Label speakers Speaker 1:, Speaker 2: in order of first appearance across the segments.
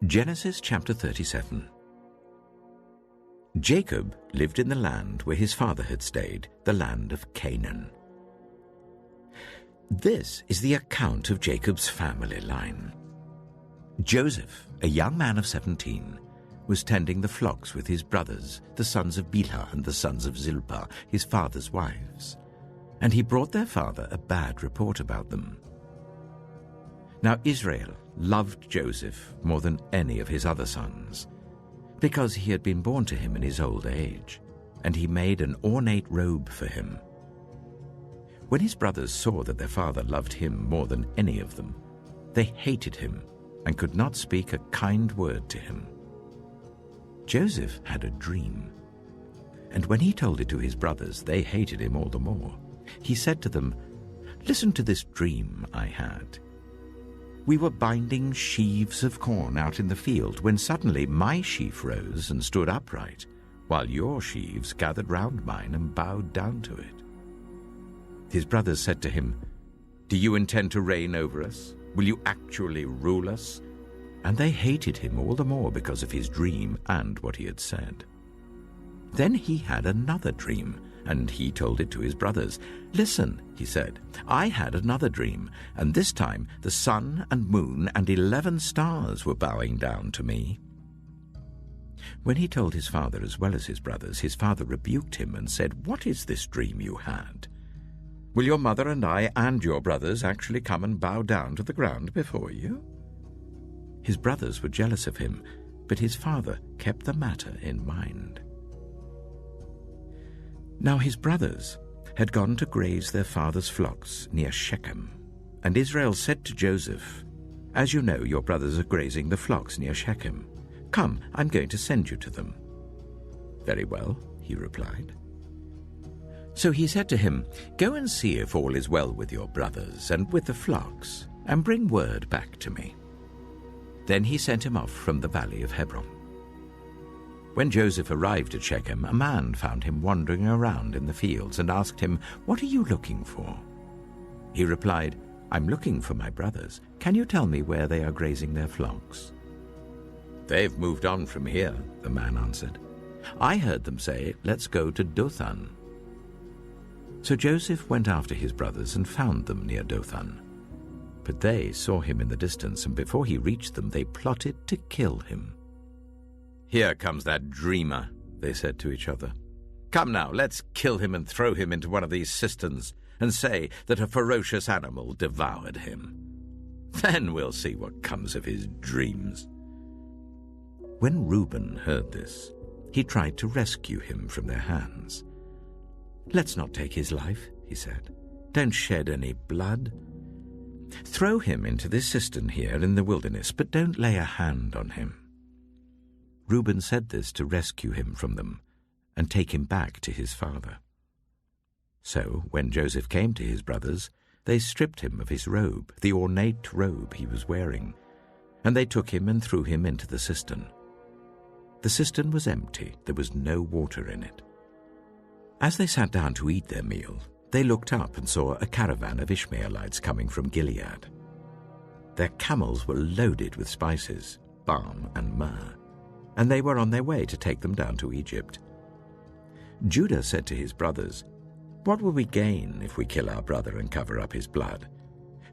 Speaker 1: Genesis chapter 37. Jacob lived in the land where his father had stayed, the land of Canaan. This is the account of Jacob's family line. Joseph, a young man of 17, was tending the flocks with his brothers, the sons of Bilhah and the sons of Zilpah, his father's wives, and he brought their father a bad report about them. Now Israel loved Joseph more than any of his other sons, because he had been born to him in his old age, and he made an ornate robe for him. When his brothers saw that their father loved him more than any of them, they hated him and could not speak a kind word to him. Joseph had a dream, and when he told it to his brothers, they hated him all the more. He said to them, "Listen to this dream I had. We were binding sheaves of corn out in the field when suddenly my sheaf rose and stood upright, while your sheaves gathered round mine and bowed down to it." His brothers said to him, "Do you intend to reign over us? Will you actually rule us?" And they hated him all the more because of his dream and what he had said. Then he had another dream, and he told it to his brothers. "Listen," he said, "I had another dream, and this time the sun and moon and 11 stars were bowing down to me." When he told his father as well as his brothers, his father rebuked him and said, "What is this dream you had? Will your mother and I and your brothers actually come and bow down to the ground before you?" His brothers were jealous of him, but his father kept the matter in mind. Now his brothers had gone to graze their father's flocks near Shechem, and Israel said to Joseph, "As you know, your brothers are grazing the flocks near Shechem. Come, I'm going to send you to them." "Very well," he replied. So he said to him, "Go and see if all is well with your brothers and with the flocks, and bring word back to me." Then he sent him off from the valley of Hebron. When Joseph arrived at Shechem, a man found him wandering around in the fields and asked him, "What are you looking for?" He replied, "I'm looking for my brothers. Can you tell me where they are grazing their flocks?" "They've moved on from here," the man answered. "I heard them say, 'Let's go to Dothan.'" So Joseph went after his brothers and found them near Dothan. But they saw him in the distance, and before he reached them, they plotted to kill him. "Here comes that dreamer," they said to each other. "Come now, let's kill him and throw him into one of these cisterns and say that a ferocious animal devoured him. Then we'll see what comes of his dreams." When Reuben heard this, he tried to rescue him from their hands. "Let's not take his life," he said. "Don't shed any blood. Throw him into this cistern here in the wilderness, but don't lay a hand on him." Reuben said this to rescue him from them and take him back to his father. So when Joseph came to his brothers, they stripped him of his robe, the ornate robe he was wearing, and they took him and threw him into the cistern. The cistern was empty, there was no water in it. As they sat down to eat their meal, they looked up and saw a caravan of Ishmaelites coming from Gilead. Their camels were loaded with spices, balm and myrrh, and they were on their way to take them down to Egypt. Judah said to his brothers, "What will we gain if we kill our brother and cover up his blood?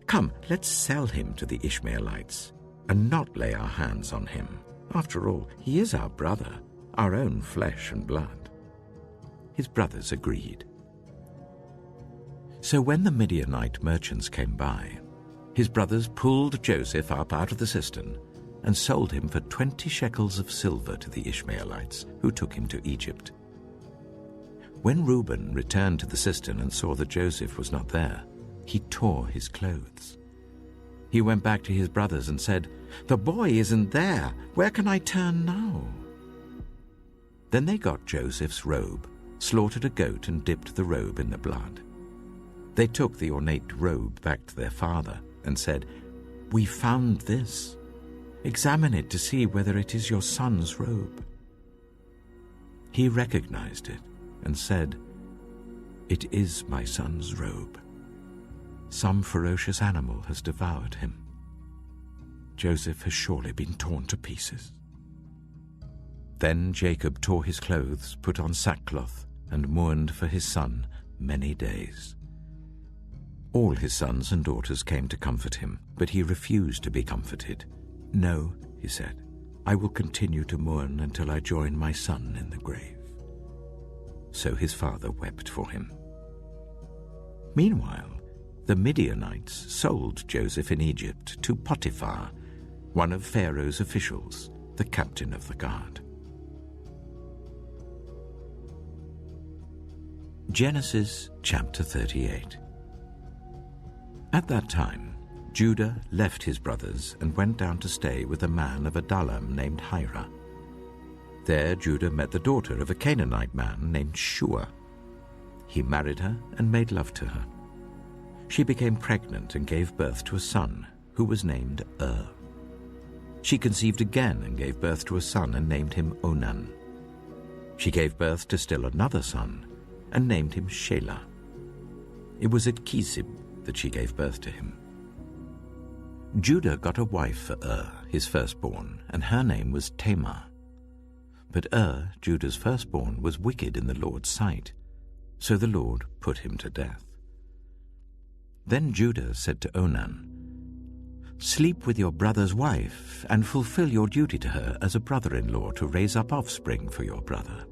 Speaker 1: Come, let's sell him to the Ishmaelites and not lay our hands on him. After all, he is our brother, our own flesh and blood." His brothers agreed. So when the Midianite merchants came by, his brothers pulled Joseph up out of the cistern and sold him for 20 shekels of silver to the Ishmaelites, who took him to Egypt. When Reuben returned to the cistern and saw that Joseph was not there, he tore his clothes. He went back to his brothers and said, "The boy isn't there. Where can I turn now?" Then they got Joseph's robe, slaughtered a goat and dipped the robe in the blood. They took the ornate robe back to their father and said, "We found this. Examine it to see whether it is your son's robe." He recognized it and said, "It is my son's robe. Some ferocious animal has devoured him." Joseph has surely been torn to pieces." Then Jacob tore his clothes, put on sackcloth, and mourned for his son many days. All his sons and daughters came to comfort him, but he refused to be comforted. "No," he said, "I will continue to mourn until I join my son in the grave." So his father wept for him. Meanwhile, the Midianites sold Joseph in Egypt to Potiphar, one of Pharaoh's officials, the captain of the guard. Genesis chapter 38. At that time, Judah left his brothers and went down to stay with a man of Adullam named Hira. There Judah met the daughter of a Canaanite man named Shua. He married her and made love to her. She became pregnant and gave birth to a son, who was named She conceived again and gave birth to a son and named him Onan. She gave birth to still another son and named him Shelah. It was at Kisib that she gave birth to him. Judah got a wife for his firstborn, and her name was Tamar. But Judah's firstborn, was wicked in the Lord's sight, so the Lord put him to death. Then Judah said to Onan, "Sleep with your brother's wife, and fulfill your duty to her as a brother-in-law to raise up offspring for your brother."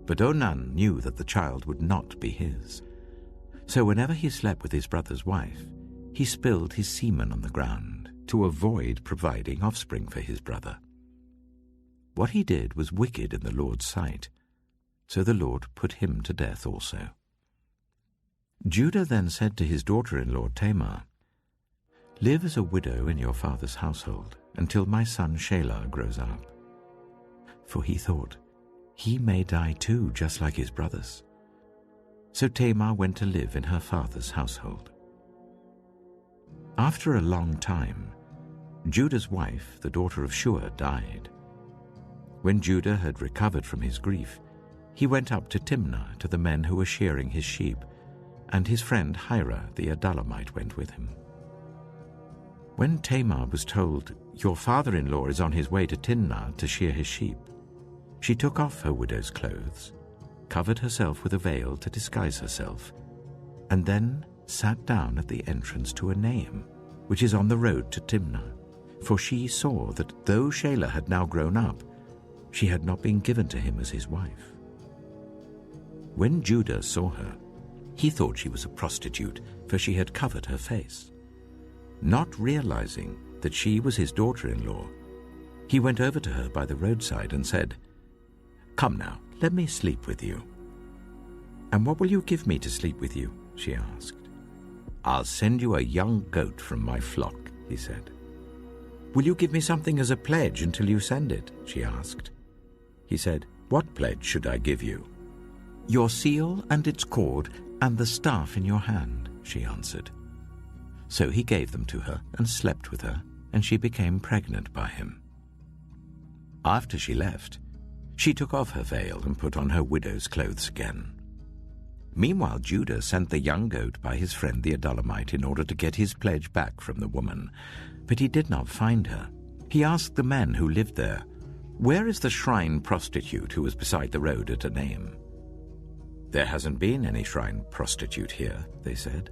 Speaker 1: But Onan knew that the child would not be his. So whenever he slept with his brother's wife, he spilled his semen on the ground to avoid providing offspring for his brother. What he did was wicked in the Lord's sight, so the Lord put him to death also. Judah then said to his daughter-in-law Tamar, "Live as a widow in your father's household until my son Shelah grows up." For he thought, he may die too, just like his brothers. So Tamar went to live in her father's household. After a long time, Judah's wife, the daughter of Shua, died. When Judah had recovered from his grief, he went up to Timnah to the men who were shearing his sheep, and his friend Hira the Adullamite went with him. When Tamar was told, "Your father-in-law is on his way to Timnah to shear his sheep," she took off her widow's clothes, covered herself with a veil to disguise herself, and then sat down at the entrance to Enaim, which is on the road to Timnah, for she saw that though Shelah had now grown up, she had not been given to him as his wife. When Judah saw her, he thought she was a prostitute, for she had covered her face. Not realizing that she was his daughter-in-law, he went over to her by the roadside and said, "Come now, let me sleep with you." "And what will you give me to sleep with you?" she asked. "I'll send you a young goat from my flock," he said. "Will you give me something as a pledge until you send it?" she asked. He said, "What pledge should I give you?" "Your seal and its cord and the staff in your hand," she answered. So he gave them to her and slept with her, and she became pregnant by him. After she left, she took off her veil and put on her widow's clothes again. Meanwhile, Judah sent the young goat by his friend the Adullamite in order to get his pledge back from the woman, but he did not find her. He asked the men who lived there, "Where is the shrine prostitute who was beside the road at Enaim?" "There hasn't been any shrine prostitute here," they said.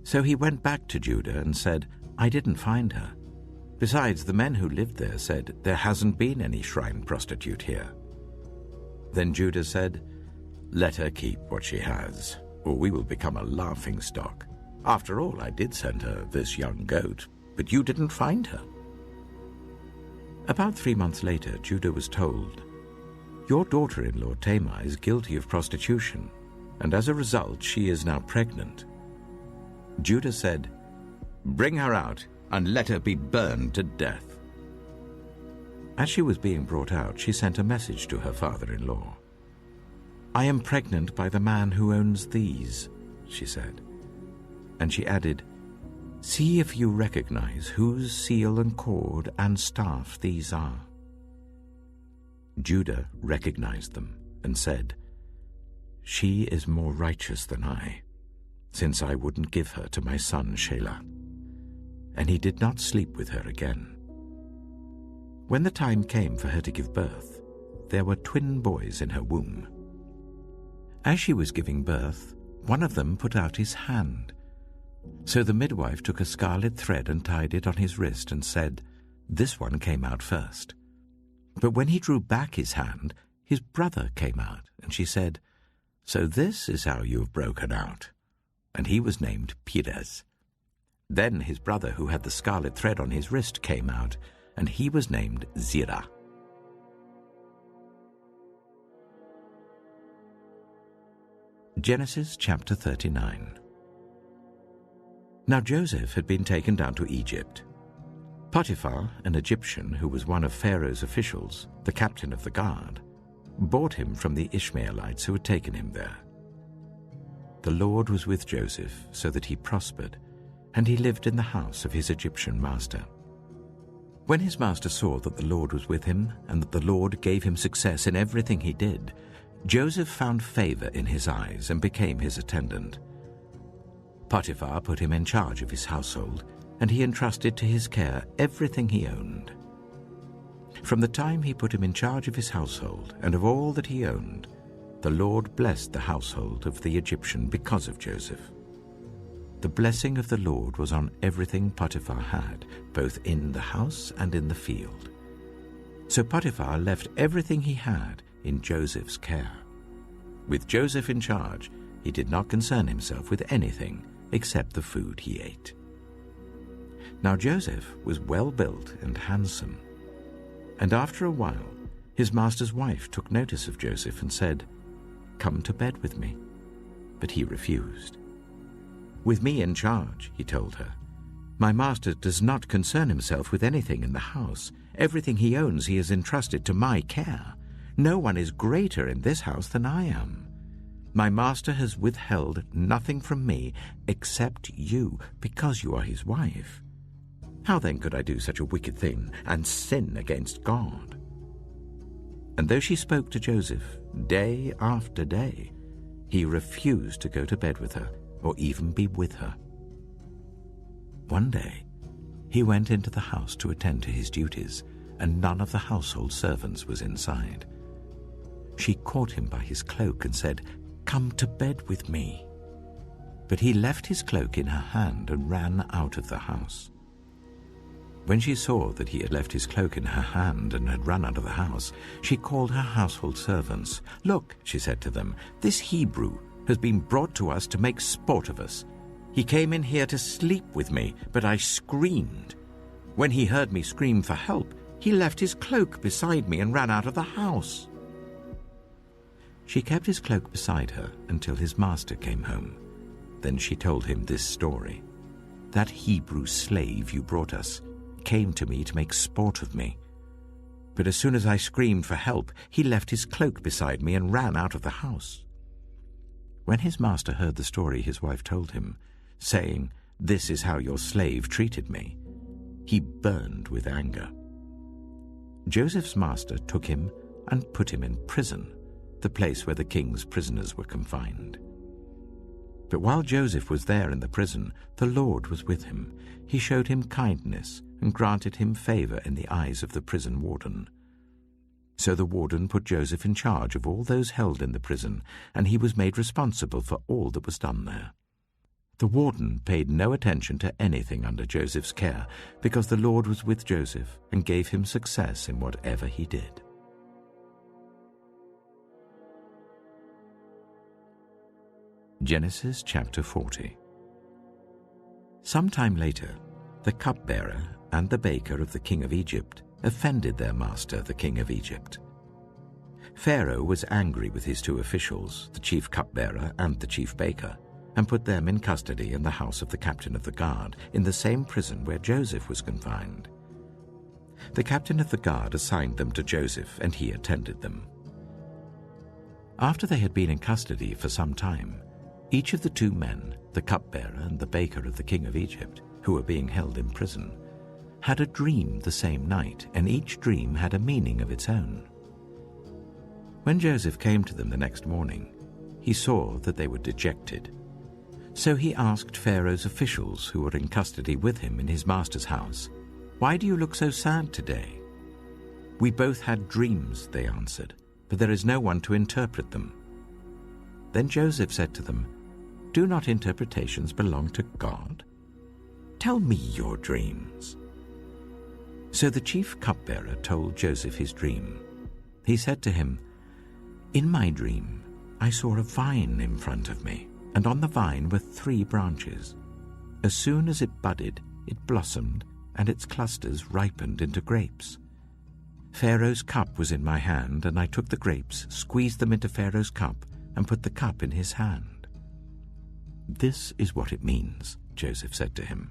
Speaker 1: So he went back to Judah and said, "I didn't find her. Besides, the men who lived there said, 'There hasn't been any shrine prostitute here.'" Then Judah said, "Let her keep what she has, or we will become a laughingstock. After all, I did send her this young goat, but you didn't find her." About 3 months later, Judah was told, "Your daughter-in-law Tamar is guilty of prostitution, and as a result she is now pregnant." Judah said, "Bring her out and let her be burned to death." As she was being brought out, she sent a message to her father-in-law. "I am pregnant by the man who owns these," she said. And she added, "See if you recognize whose seal and cord and staff these are." Judah recognized them and said, "She is more righteous than I, since I wouldn't give her to my son Shelah." and he did not sleep with her again. When the time came for her to give birth, there were twin boys in her womb. As she was giving birth, one of them put out his hand. So the midwife took a scarlet thread and tied it on his wrist and said, "This one came out first." But when he drew back his hand, his brother came out, and she said, "So this is how you have broken out." And he was named Perez. Then his brother, who had the scarlet thread on his wrist, came out, and he was named Zerah. Genesis chapter 39. Now Joseph had been taken down to Egypt. Potiphar, an Egyptian who was one of Pharaoh's officials, the captain of the guard, bought him from the Ishmaelites who had taken him there. The Lord was with Joseph so that he prospered, and he lived in the house of his Egyptian master. When his master saw that the Lord was with him and that the Lord gave him success in everything he did, Joseph found favor in his eyes and became his attendant. Potiphar put him in charge of his household, and he entrusted to his care everything he owned. From the time he put him in charge of his household and of all that he owned, the Lord blessed the household of the Egyptian because of Joseph. The blessing of the Lord was on everything Potiphar had, both in the house and in the field. So Potiphar left everything he had in Joseph's care. With Joseph in charge, he did not concern himself with anything except the food he ate. Now Joseph was well built and handsome, and after a while his master's wife took notice of Joseph and said, "Come to bed with me." But he refused. "With me in charge," he told her, "my master does not concern himself with anything in the house. Everything he owns he has entrusted to my care. No one is greater in this house than I am. My master has withheld nothing from me except you, because you are his wife. How then could I do such a wicked thing and sin against God?" And though she spoke to Joseph day after day, he refused to go to bed with her or even be with her. One day, he went into the house to attend to his duties, and none of the household servants was inside. She caught him by his cloak and said, "Come to bed with me." But he left his cloak in her hand and ran out of the house. When she saw that he had left his cloak in her hand and had run out of the house, she called her household servants. "Look," she said to them, "this Hebrew has been brought to us to make sport of us. He came in here to sleep with me, but I screamed. When he heard me scream for help, he left his cloak beside me and ran out of the house." She kept his cloak beside her until his master came home. Then she told him this story. "That Hebrew slave you brought us came to me to make sport of me. But as soon as I screamed for help, he left his cloak beside me and ran out of the house." When his master heard the story his wife told him, saying, "This is how your slave treated me," he burned with anger. Joseph's master took him and put him in prison, the place where the king's prisoners were confined. But while Joseph was there in the prison, the Lord was with him. He showed him kindness and granted him favor in the eyes of the prison warden. So the warden put Joseph in charge of all those held in the prison, and he was made responsible for all that was done there. The warden paid no attention to anything under Joseph's care, because the Lord was with Joseph and gave him success in whatever he did. Genesis chapter 40. Sometime later, the cupbearer and the baker of the king of Egypt offended their master, the king of Egypt. Pharaoh was angry with his two officials, the chief cupbearer and the chief baker, and put them in custody in the house of the captain of the guard, in the same prison where Joseph was confined. The captain of the guard assigned them to Joseph, and he attended them. After they had been in custody for some time, each of the two men, the cupbearer and the baker of the king of Egypt, who were being held in prison, had a dream the same night, and each dream had a meaning of its own. When Joseph came to them the next morning, he saw that they were dejected. So he asked Pharaoh's officials who were in custody with him in his master's house, "Why do you look so sad today?" "We both had dreams," they answered, "but there is no one to interpret them." Then Joseph said to them, "Do not interpretations belong to God? Tell me your dreams." So the chief cupbearer told Joseph his dream. He said to him, "In my dream I saw a vine in front of me, and on the vine were 3 branches. As soon as it budded, it blossomed, and its clusters ripened into grapes. Pharaoh's cup was in my hand, and I took the grapes, squeezed them into Pharaoh's cup, and put the cup in his hand." "This is what it means," Joseph said to him.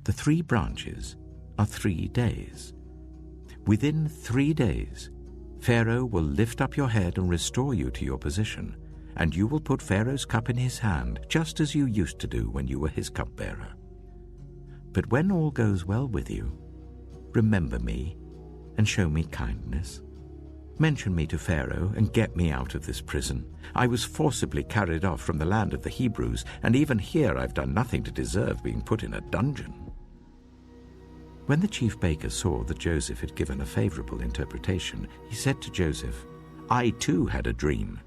Speaker 1: "The 3 branches are 3 days. Within 3 days, Pharaoh will lift up your head and restore you to your position, and you will put Pharaoh's cup in his hand, just as you used to do when you were his cupbearer. But when all goes well with you, remember me and show me kindness. Mention me to Pharaoh and get me out of this prison. I was forcibly carried off from the land of the Hebrews, and even here I've done nothing to deserve being put in a dungeon." When the chief baker saw that Joseph had given a favorable interpretation, he said to Joseph, "I too had a dream.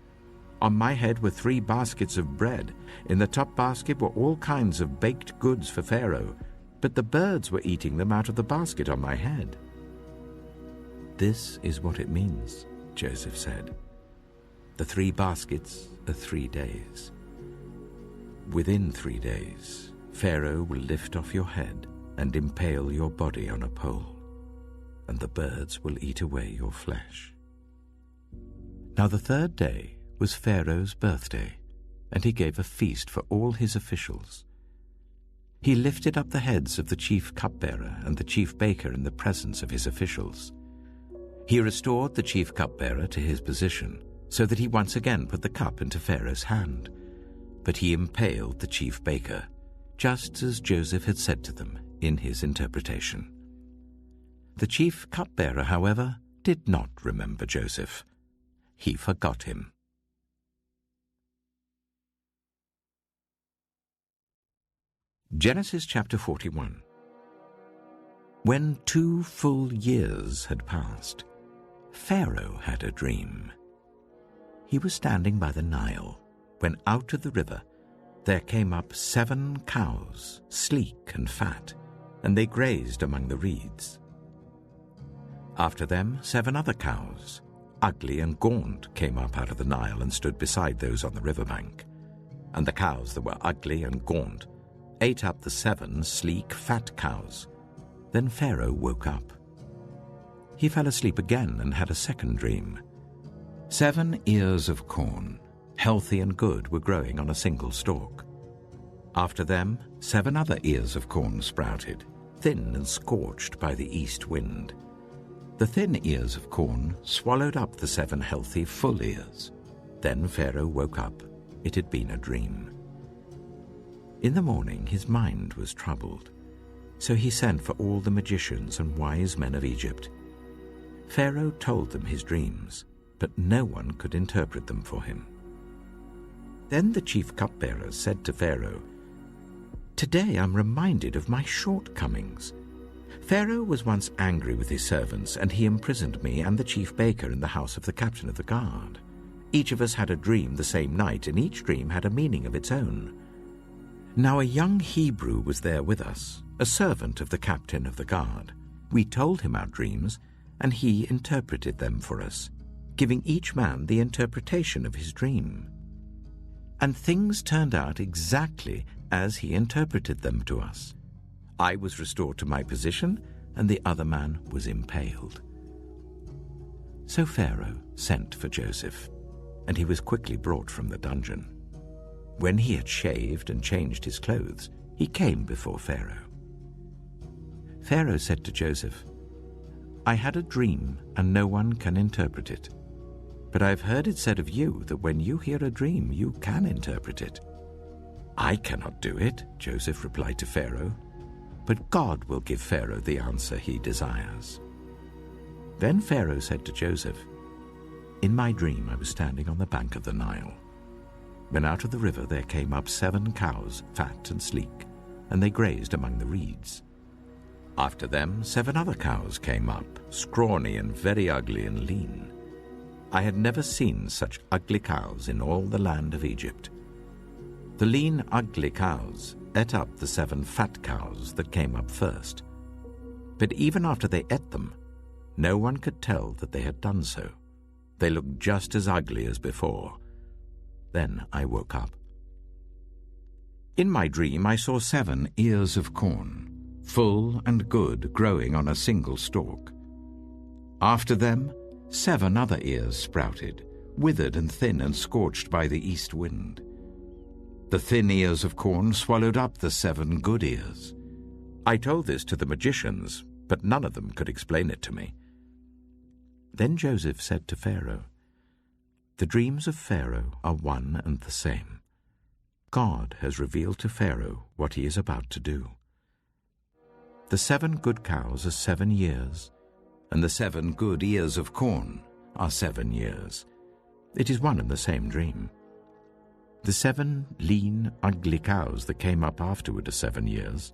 Speaker 1: On my head were 3 baskets of bread. In the top basket were all kinds of baked goods for Pharaoh, but the birds were eating them out of the basket on my head." "This is what it means," Joseph said. "The 3 baskets are 3 days. Within 3 days, Pharaoh will lift off your head and impale your body on a pole, and the birds will eat away your flesh." Now the 3rd day was Pharaoh's birthday, and he gave a feast for all his officials. He lifted up the heads of the chief cupbearer and the chief baker in the presence of his officials. He restored the chief cupbearer to his position, so that he once again put the cup into Pharaoh's hand. But he impaled the chief baker, just as Joseph had said to them in his interpretation. The chief cupbearer, however, did not remember Joseph. He forgot him. Genesis chapter 41. When 2 full years had passed, Pharaoh had a dream. He was standing by the Nile, when out of the river there came up 7 cows, sleek and fat, and they grazed among the reeds. After them 7 other cows, ugly and gaunt, came up out of the Nile and stood beside those on the riverbank. And the cows that were ugly and gaunt ate up the 7 sleek, fat cows. Then Pharaoh woke up. He fell asleep again and had a second dream. 7 ears of corn, healthy and good, were growing on a single stalk. After them 7 other ears of corn sprouted, thin and scorched by the east wind. The thin ears of corn swallowed up the 7 healthy, full ears. Then Pharaoh woke up. It had been a dream. In the morning his mind was troubled, so he sent for all the magicians and wise men of Egypt. Pharaoh told them his dreams, but no one could interpret them for him. Then the chief cupbearer said to Pharaoh, "Today I'm reminded of my shortcomings. Pharaoh was once angry with his servants, and he imprisoned me and the chief baker in the house of the captain of the guard. Each of us had a dream the same night, and each dream had a meaning of its own. Now a young Hebrew was there with us, a servant of the captain of the guard. We told him our dreams, and he interpreted them for us, giving each man the interpretation of his dream. And things turned out exactly as he interpreted them to us. I was restored to my position, and the other man was impaled." So Pharaoh sent for Joseph, and he was quickly brought from the dungeon. When he had shaved and changed his clothes, he came before Pharaoh. Pharaoh said to Joseph, "I had a dream, and no one can interpret it. But I've heard it said of you that when you hear a dream, you can interpret it." "I cannot do it," Joseph replied to Pharaoh, "but God will give Pharaoh the answer he desires." Then Pharaoh said to Joseph, "In my dream I was standing on the bank of the Nile. when out of the river there came up 7 cows, fat and sleek, and they grazed among the reeds. After them 7 other cows came up, scrawny and very ugly and lean. I had never seen such ugly cows in all the land of Egypt. The lean, ugly cows ate up the 7 fat cows that came up first. But even after they ate them, no one could tell that they had done so. They looked just as ugly as before. Then I woke up. In my dream I saw 7 ears of corn, full and good, growing on a single stalk. After them 7 other ears sprouted, withered and thin and scorched by the east wind. The thin ears of corn swallowed up the 7 good ears. I told this to the magicians, but none of them could explain it to me. Then Joseph said to Pharaoh, "The dreams of Pharaoh are one and the same. God has revealed to Pharaoh what he is about to do. The 7 good cows are 7 years, and the 7 good ears of corn are 7 years. It is one and the same dream. The 7 lean, ugly cows that came up afterward are 7 years,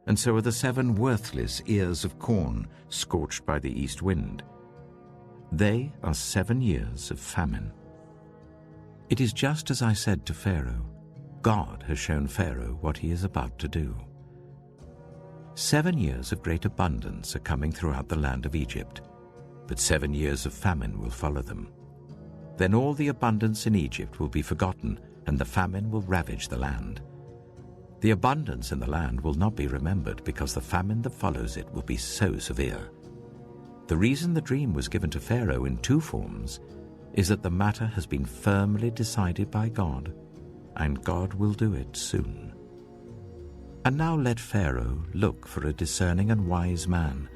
Speaker 1: and so are the 7 worthless ears of corn scorched by the east wind. They are 7 years of famine. It is just as I said to Pharaoh. God has shown Pharaoh what he is about to do. 7 years of great abundance are coming throughout the land of Egypt, but 7 years of famine will follow them. Then all the abundance in Egypt will be forgotten, and the famine will ravage the land. The abundance in the land will not be remembered, because the famine that follows it will be so severe. The reason the dream was given to Pharaoh in 2 forms is that the matter has been firmly decided by God, and God will do it soon. And now let Pharaoh look for a discerning and wise man,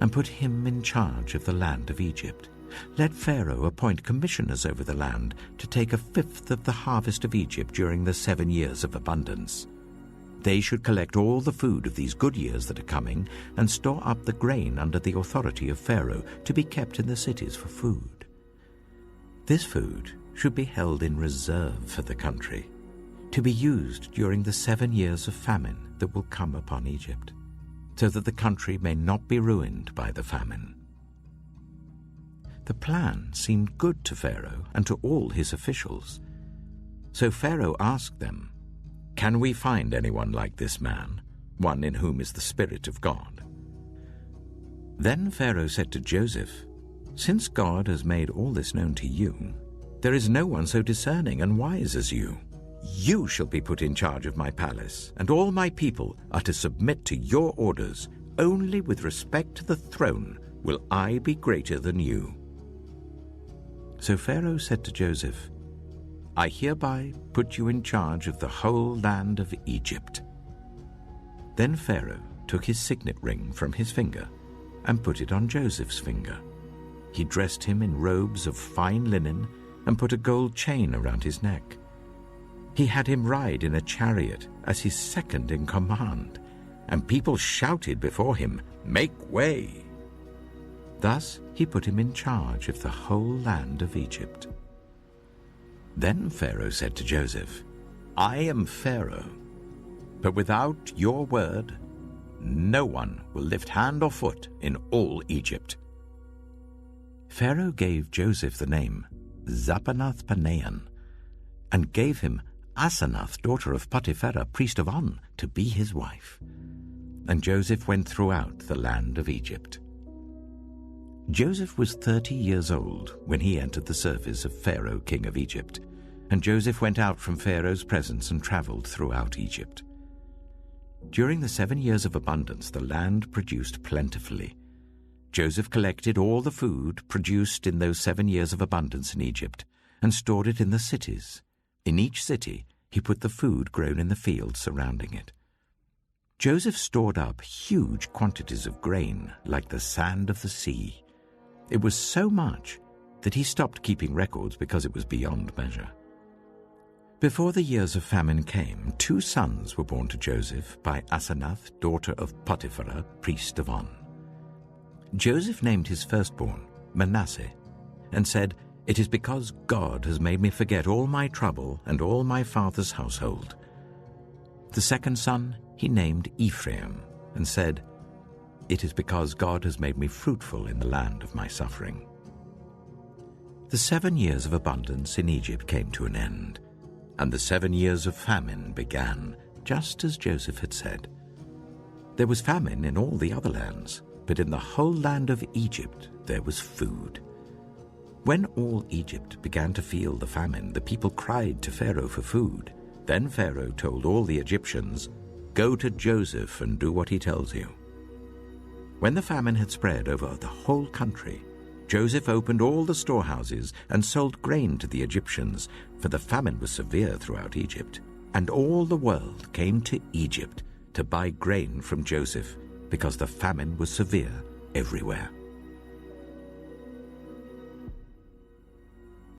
Speaker 1: and put him in charge of the land of Egypt. Let Pharaoh appoint commissioners over the land to take 1/5 of the harvest of Egypt during the 7 years of abundance. They should collect all the food of these good years that are coming and store up the grain under the authority of Pharaoh to be kept in the cities for food. This food should be held in reserve for the country, to be used during the 7 years of famine that will come upon Egypt, so that the country may not be ruined by the famine." The plan seemed good to Pharaoh and to all his officials. So Pharaoh asked them, "Can we find anyone like this man, one in whom is the Spirit of God?" Then Pharaoh said to Joseph, "Since God has made all this known to you, there is no one so discerning and wise as you. You shall be put in charge of my palace, and all my people are to submit to your orders. Only with respect to the throne will I be greater than you." So Pharaoh said to Joseph, "I hereby put you in charge of the whole land of Egypt." Then Pharaoh took his signet ring from his finger and put it on Joseph's finger. He dressed him in robes of fine linen and put a gold chain around his neck. He had him ride in a chariot as his second in command, and people shouted before him, "Make way!" Thus he put him in charge of the whole land of Egypt. Then Pharaoh said to Joseph, "I am Pharaoh, but without your word, no one will lift hand or foot in all Egypt." Pharaoh gave Joseph the name Zapanath-Paneah, and gave him Asenath, daughter of Potiphar, priest of On, to be his wife. And Joseph went throughout the land of Egypt. Joseph was 30 years old when he entered the service of Pharaoh, king of Egypt, and Joseph went out from Pharaoh's presence and traveled throughout Egypt. During the 7 years of abundance, the land produced plentifully. Joseph collected all the food produced in those 7 years of abundance in Egypt and stored it in the cities. In each city he put the food grown in the fields surrounding it. Joseph stored up huge quantities of grain like the sand of the sea. It was so much that he stopped keeping records because it was beyond measure. Before the years of famine came, 2 sons were born to Joseph by Asenath, daughter of Potiphar, priest of On. Joseph named his firstborn Manasseh and said, It is because God has made me forget all my trouble and all my father's household." The second son he named Ephraim, and said, "It is because God has made me fruitful in the land of my suffering." The 7 years of abundance in Egypt came to an end, and the 7 years of famine began, just as Joseph had said. There was famine in all the other lands, but in the whole land of Egypt there was food. When all Egypt began to feel the famine, the people cried to Pharaoh for food. Then Pharaoh told all the Egyptians, "Go to Joseph and do what he tells you." When the famine had spread over the whole country, Joseph opened all the storehouses and sold grain to the Egyptians, for the famine was severe throughout Egypt. And all the world came to Egypt to buy grain from Joseph, because the famine was severe everywhere.